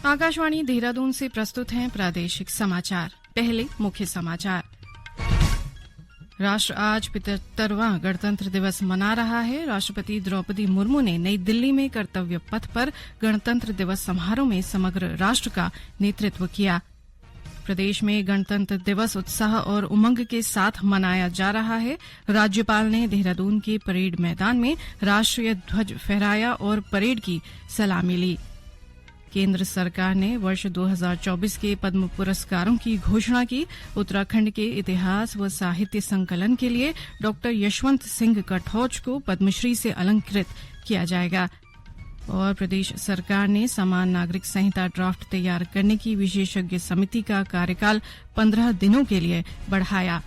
आकाशवाणी देहरादून से प्रस्तुत हैं प्रादेशिक समाचार। पहले मुख्य समाचार। राष्ट्र आज 75वां गणतंत्र दिवस मना रहा है। राष्ट्रपति द्रौपदी मुर्मू ने नई दिल्ली में कर्तव्य पथ पर गणतंत्र दिवस समारोह में समग्र राष्ट्र का नेतृत्व किया। प्रदेश में गणतंत्र दिवस उत्साह और उमंग के साथ मनाया जा रहा है। राज्यपाल ने देहरादून के परेड मैदान में राष्ट्रीय ध्वज फहराया और परेड की सलामी ली। केंद्र सरकार ने वर्ष 2024 के पद्म पुरस्कारों की घोषणा की। उत्तराखंड के इतिहास व साहित्य संकलन के लिए डॉ यशवंत सिंह कठौच को पद्मश्री से अलंकृत किया जाएगा। और प्रदेश सरकार ने समान नागरिक संहिता ड्राफ्ट तैयार करने की विशेषज्ञ समिति का कार्यकाल 15 दिनों के लिए बढ़ाया।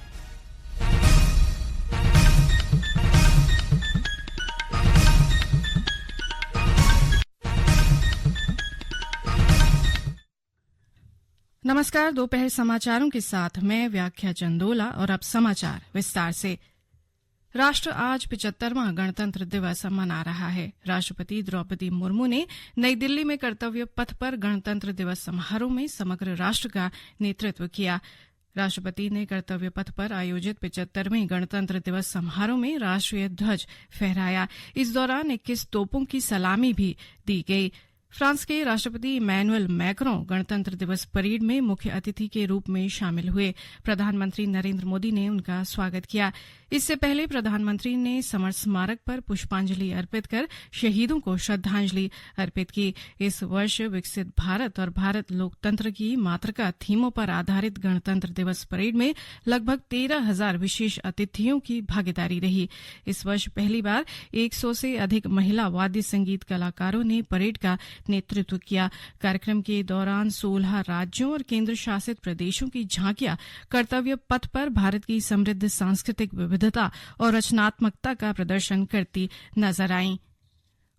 नमस्कार, दोपहर समाचारों के साथ मैं व्याख्या चंदोला और अब समाचार विस्तार से। राष्ट्र आज 75वां गणतंत्र दिवस मना रहा है। राष्ट्रपति द्रौपदी मुर्मू ने नई दिल्ली में कर्तव्य पथ पर गणतंत्र दिवस समारोह में समग्र राष्ट्र का नेतृत्व किया। राष्ट्रपति ने कर्तव्य पथ पर आयोजित 75वें गणतंत्र दिवस समारोह में राष्ट्रीय ध्वज फहराया। इस दौरान 21 तोपों की सलामी भी दी गई। फ्रांस के राष्ट्रपति इमैनुअल मैक्रों गणतंत्र दिवस परेड में मुख्य अतिथि के रूप में शामिल हुए। प्रधानमंत्री नरेंद्र मोदी ने उनका स्वागत किया। इससे पहले प्रधानमंत्री ने समर स्मारक पर पुष्पांजलि अर्पित कर शहीदों को श्रद्धांजलि अर्पित की। इस वर्ष विकसित भारत और भारत लोकतंत्र की मातृका थीमों पर आधारित गणतंत्र दिवस परेड में लगभग 13,000 विशेष अतिथियों की भागीदारी रही। इस वर्ष पहली बार 100 से अधिक महिला वाद्य संगीत कलाकारों ने परेड का नेतृत्व किया। कार्यक्रम के दौरान 16 राज्यों और केंद्र शासित प्रदेशों की झांकियां कर्तव्य पथ पर भारत की समृद्ध सांस्कृतिक विविधता और रचनात्मकता का प्रदर्शन करती नजर आईं।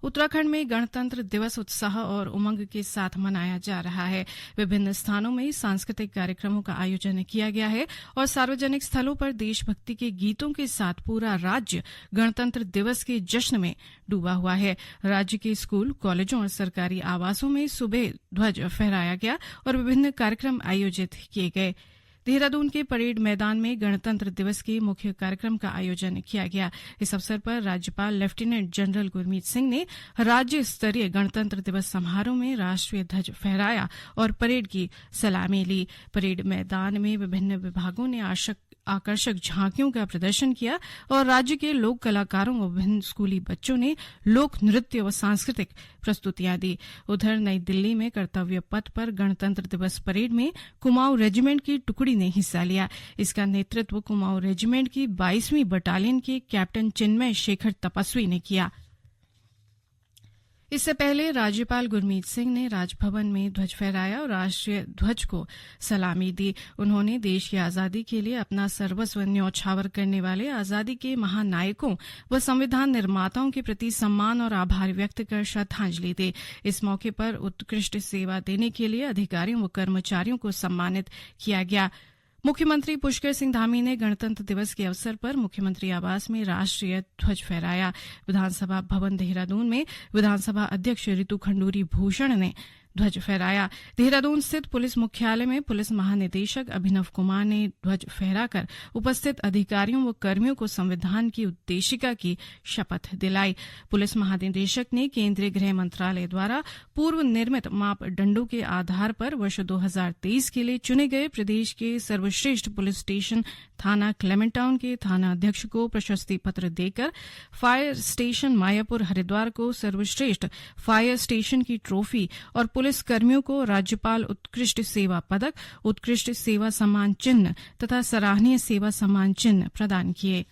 उत्तराखंड में गणतंत्र दिवस उत्साह और उमंग के साथ मनाया जा रहा है। विभिन्न स्थानों में सांस्कृतिक कार्यक्रमों का आयोजन किया गया है और सार्वजनिक स्थलों पर देशभक्ति के गीतों के साथ पूरा राज्य गणतंत्र दिवस के जश्न में डूबा हुआ है। राज्य के स्कूल, कॉलेजों और सरकारी आवासों में सुबह ध्वज फहराया गया और विभिन्न कार्यक्रम आयोजित किए गए। देहरादून के परेड मैदान में गणतंत्र दिवस के मुख्य कार्यक्रम का आयोजन किया गया। इस अवसर पर राज्यपाल लेफ्टिनेंट जनरल गुरमीत सिंह ने राज्य स्तरीय गणतंत्र दिवस समारोह में राष्ट्रीय ध्वज फहराया और परेड की सलामी ली। परेड मैदान में विभिन्न विभागों ने आकर्षक झांकियों का प्रदर्शन किया और राज्य के लोक कलाकारों व विभिन्न स्कूली बच्चों ने लोक नृत्य व सांस्कृतिक प्रस्तुतियां दी। उधर नई दिल्ली में कर्तव्य पथ पर गणतंत्र दिवस परेड में कुमाऊं रेजिमेंट की टुकड़ी ने हिस्सा लिया। इसका नेतृत्व कुमाऊं रेजिमेंट की 22वीं बटालियन के कैप्टन चिन्मय शेखर तपस्वी ने किया। इससे पहले राज्यपाल गुरमीत सिंह ने राजभवन में ध्वज फहराया और राष्ट्रीय ध्वज को सलामी दी। उन्होंने देश की आजादी के लिए अपना सर्वस्व न्यौछावर करने वाले आजादी के महानायकों व संविधान निर्माताओं के प्रति सम्मान और आभार व्यक्त कर श्रद्धांजलि दी। इस मौके पर उत्कृष्ट सेवा देने के लिए अधिकारियों व कर्मचारियों को सम्मानित किया गया। मुख्यमंत्री पुष्कर सिंह धामी ने गणतंत्र दिवस के अवसर पर मुख्यमंत्री आवास में राष्ट्रीय ध्वज फहराया। विधानसभा भवन देहरादून में विधानसभा अध्यक्ष ऋतु खंडूरी भूषण ने ध्वज फहराया। देहरादून स्थित पुलिस मुख्यालय में पुलिस महानिदेशक अभिनव कुमार ने ध्वज फहराकर उपस्थित अधिकारियों व कर्मियों को संविधान की उद्देशिका की शपथ दिलाई। पुलिस महानिदेशक ने केंद्रीय गृह मंत्रालय द्वारा पूर्व निर्मित मापदंडों के आधार पर वर्ष 2023 के लिए चुने गए प्रदेश के सर्वश्रेष्ठ पुलिस स्टेशन थाना क्लेमेंटाउन के थाना अध्यक्ष को प्रशस्ति पत्र देकर फायर स्टेशन मायापुर हरिद्वार को सर्वश्रेष्ठ फायर स्टेशन की ट्रॉफी और पुलिस कर्मियों को राज्यपाल उत्कृष्ट सेवा पदक, उत्कृष्ट सेवा सम्मान चिन्ह तथा सराहनीय सेवा सम्मान चिन्ह प्रदान किए।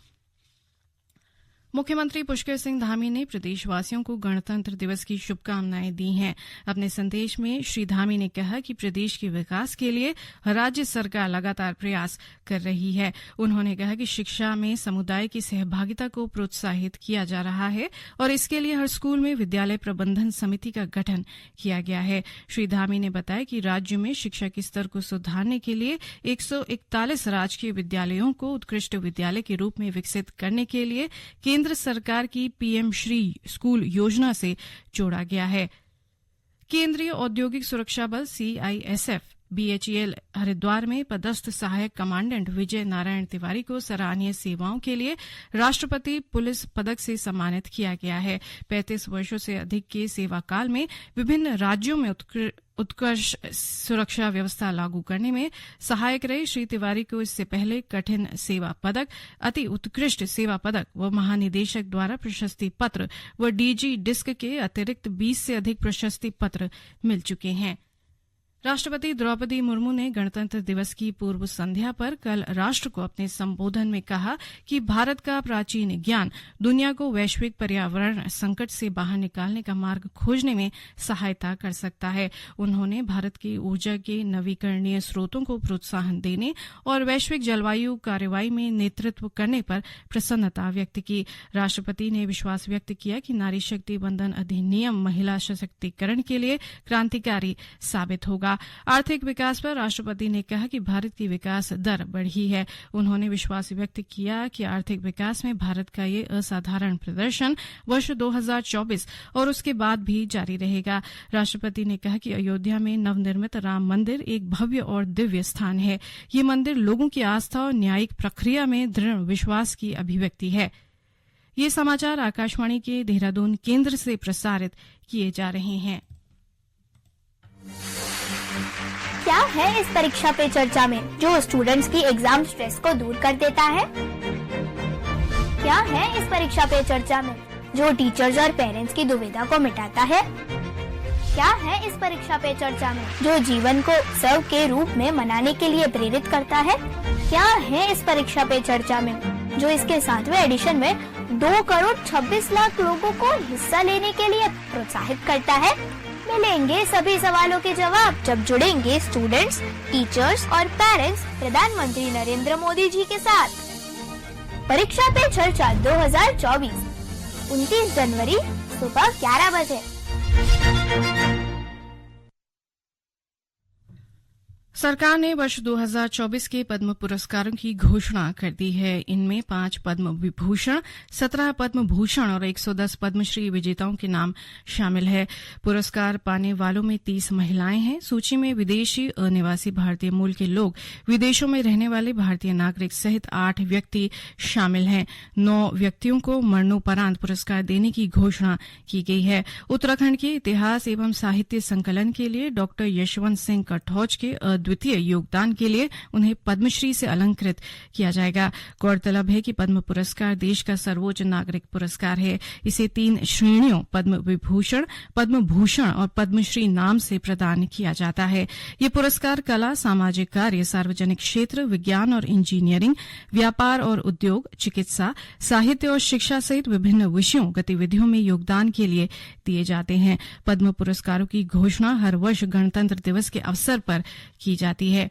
मुख्यमंत्री पुष्कर सिंह धामी ने प्रदेशवासियों को गणतंत्र दिवस की शुभकामनाएं दी हैं। अपने संदेश में श्री धामी ने कहा कि प्रदेश के विकास के लिए राज्य सरकार लगातार प्रयास कर रही है। उन्होंने कहा कि शिक्षा में समुदाय की सहभागिता को प्रोत्साहित किया जा रहा है और इसके लिए हर स्कूल में विद्यालय प्रबंधन समिति का गठन किया गया है। श्री धामी ने बताया कि राज्य में शिक्षा के स्तर को सुधारने के लिए 141 राजकीय विद्यालयों को उत्कृष्ट विद्यालय के रूप में विकसित करने के लिए केंद्र सरकार की पीएम श्री स्कूल योजना से जोड़ा गया है। केंद्रीय औद्योगिक सुरक्षा बल CISF BHEL हरिद्वार में पदस्थ सहायक कमांडेंट विजय नारायण तिवारी को सराहनीय सेवाओं के लिए राष्ट्रपति पुलिस पदक से सम्मानित किया गया है। 35 वर्षों से अधिक के सेवा काल में विभिन्न राज्यों में उत्कृष्ट सुरक्षा व्यवस्था लागू करने में सहायक रहे श्री तिवारी को इससे पहले कठिन सेवा पदक, अति उत्कृष्ट सेवा पदक व महानिदेशक द्वारा प्रशस्ति पत्र व DG डिस्क के अतिरिक्त 20 से अधिक प्रशस्ति पत्र मिल चुके हैं। राष्ट्रपति द्रौपदी मुर्मू ने गणतंत्र दिवस की पूर्व संध्या पर कल राष्ट्र को अपने संबोधन में कहा कि भारत का प्राचीन ज्ञान दुनिया को वैश्विक पर्यावरण संकट से बाहर निकालने का मार्ग खोजने में सहायता कर सकता है। उन्होंने भारत की ऊर्जा के नवीकरणीय स्रोतों को प्रोत्साहन देने और वैश्विक जलवायु कार्रवाई में नेतृत्व करने पर प्रसन्नता व्यक्त की। राष्ट्रपति ने विश्वास व्यक्त किया कि नारी शक्ति बंधन अधिनियम महिला सशक्तिकरण के लिए क्रांतिकारी साबित होगा। आर्थिक विकास पर राष्ट्रपति ने कहा कि भारत की विकास दर बढ़ी है। उन्होंने विश्वास व्यक्त किया कि आर्थिक विकास में भारत का ये असाधारण प्रदर्शन वर्ष 2024 और उसके बाद भी जारी रहेगा। राष्ट्रपति ने कहा कि अयोध्या में नवनिर्मित राम मंदिर एक भव्य और दिव्य स्थान है। ये मंदिर लोगों की आस्था और न्यायिक प्रक्रिया में दृढ़ विश्वास की अभिव्यक्ति है। ये समाचार आकाशवाणी के देहरादून केंद्र से प्रसारित किए जा रहे हैं। क्या है इस परीक्षा पे चर्चा में जो स्टूडेंट्स की एग्जाम स्ट्रेस को दूर कर देता है? क्या है इस परीक्षा पे चर्चा में जो टीचर्स और पेरेंट्स की दुविधा को मिटाता है? क्या है इस परीक्षा पे चर्चा में जो जीवन को उत्सव के रूप में मनाने के लिए प्रेरित करता है? क्या है इस परीक्षा पे चर्चा में जो इसके 7वें एडिशन में 2,26,00,000 लोगों को हिस्सा लेने के लिए प्रोत्साहित करता है? मिलेंगे सभी सवालों के जवाब जब जुड़ेंगे स्टूडेंट्स, टीचर्स और पेरेंट्स प्रधानमंत्री नरेंद्र मोदी जी के साथ। परीक्षा पे चर्चा 2024 29 जनवरी सुबह 11 बजे। सरकार ने वर्ष 2024 के पद्म पुरस्कारों की घोषणा कर दी है। इनमें 5 पद्म विभूषण, 17 पद्म भूषण और 110 पद्मश्री विजेताओं के नाम शामिल है। पुरस्कार पाने वालों में 30 महिलाएं हैं। सूची में विदेशी अनिवासी भारतीय मूल के लोग, विदेशों में रहने वाले भारतीय नागरिक सहित 8 व्यक्ति शामिल हैं। 9 व्यक्तियों को मरणोपरांत पुरस्कार देने की घोषणा की गई है। उत्तराखंड के इतिहास एवं साहित्य संकलन के लिए डॉ यशवंत सिंह कटौच के द्वितीय योगदान के लिए उन्हें पद्मश्री से अलंकृत किया जाएगा। गौरतलब है कि पद्म पुरस्कार देश का सर्वोच्च नागरिक पुरस्कार है। इसे 3 श्रेणियों पद्म विभूषण, पद्म भूषण और पद्मश्री नाम से प्रदान किया जाता है। ये पुरस्कार कला, सामाजिक कार्य, सार्वजनिक क्षेत्र, विज्ञान और इंजीनियरिंग, व्यापार और उद्योग, चिकित्सा, साहित्य और शिक्षा सहित विभिन्न विषयों गतिविधियों में योगदान के लिए दिए जाते हैं। पद्म पुरस्कारों की घोषणा हर वर्ष गणतंत्र दिवस के अवसर पर की जाती है।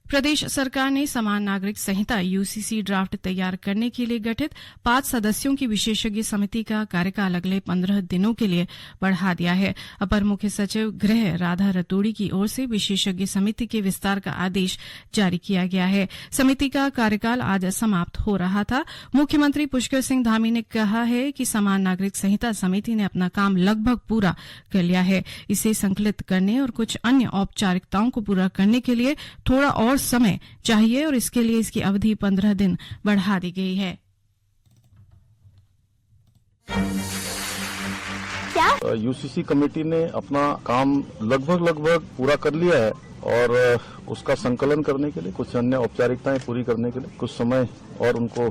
प्रदेश सरकार ने समान नागरिक संहिता UCC ड्राफ्ट तैयार करने के लिए गठित 5 सदस्यों की विशेषज्ञ समिति का कार्यकाल अगले 15 दिनों के लिए बढ़ा दिया है। अपर मुख्य सचिव गृह राधा रतूड़ी की ओर से विशेषज्ञ समिति के विस्तार का आदेश जारी किया गया है। समिति का कार्यकाल आज समाप्त हो रहा था। मुख्यमंत्री पुष्कर सिंह धामी ने कहा है कि समान नागरिक संहिता समिति ने अपना काम लगभग पूरा कर लिया है। इसे संकलित करने और कुछ अन्य औपचारिकताओं को पूरा करने के लिए थोड़ा और समय चाहिए और इसके लिए इसकी अवधि 15 दिन बढ़ा दी गई है। UCC कमेटी ने अपना काम लगभग पूरा कर लिया है और उसका संकलन करने के लिए कुछ अन्य औपचारिकताएं पूरी करने के लिए कुछ समय और उनको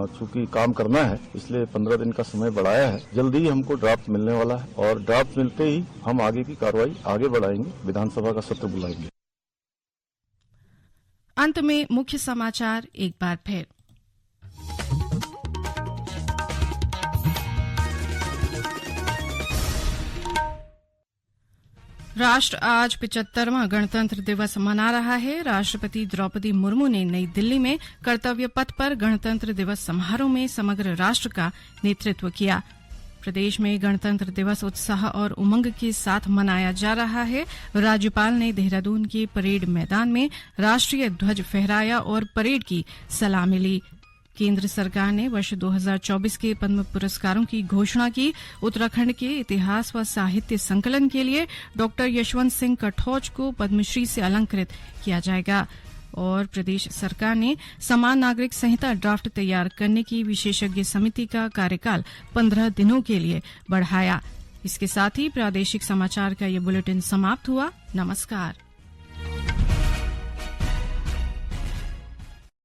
चूंकि काम करना है इसलिए 15 दिन का समय बढ़ाया है। जल्दी ही हमको ड्राफ्ट मिलने वाला है और ड्राफ्ट मिलते ही हम आगे की कार्रवाई आगे बढ़ाएंगे, विधानसभा का सत्र बुलाएंगे। अंत में मुख्य समाचार एक बार फिर। राष्ट्र आज 75वां गणतंत्र दिवस मना रहा है। राष्ट्रपति द्रौपदी मुर्मू ने नई दिल्ली में कर्तव्य पथ पर गणतंत्र दिवस समारोह में समग्र राष्ट्र का नेतृत्व किया। प्रदेश में गणतंत्र दिवस उत्साह और उमंग के साथ मनाया जा रहा है। राज्यपाल ने देहरादून के परेड मैदान में राष्ट्रीय ध्वज फहराया और परेड की सलामी ली। केंद्र सरकार ने वर्ष 2024 के पद्म पुरस्कारों की घोषणा की। उत्तराखंड के इतिहास व साहित्य संकलन के लिए डॉ यशवंत सिंह कठौच को पद्मश्री से अलंकृत किया जाएगा। और प्रदेश सरकार ने समान नागरिक संहिता ड्राफ्ट तैयार करने की विशेषज्ञ समिति का कार्यकाल 15 दिनों के लिए बढ़ाया। इसके साथ ही प्रादेशिक समाचार का ये बुलेटिन समाप्त हुआ। नमस्कार।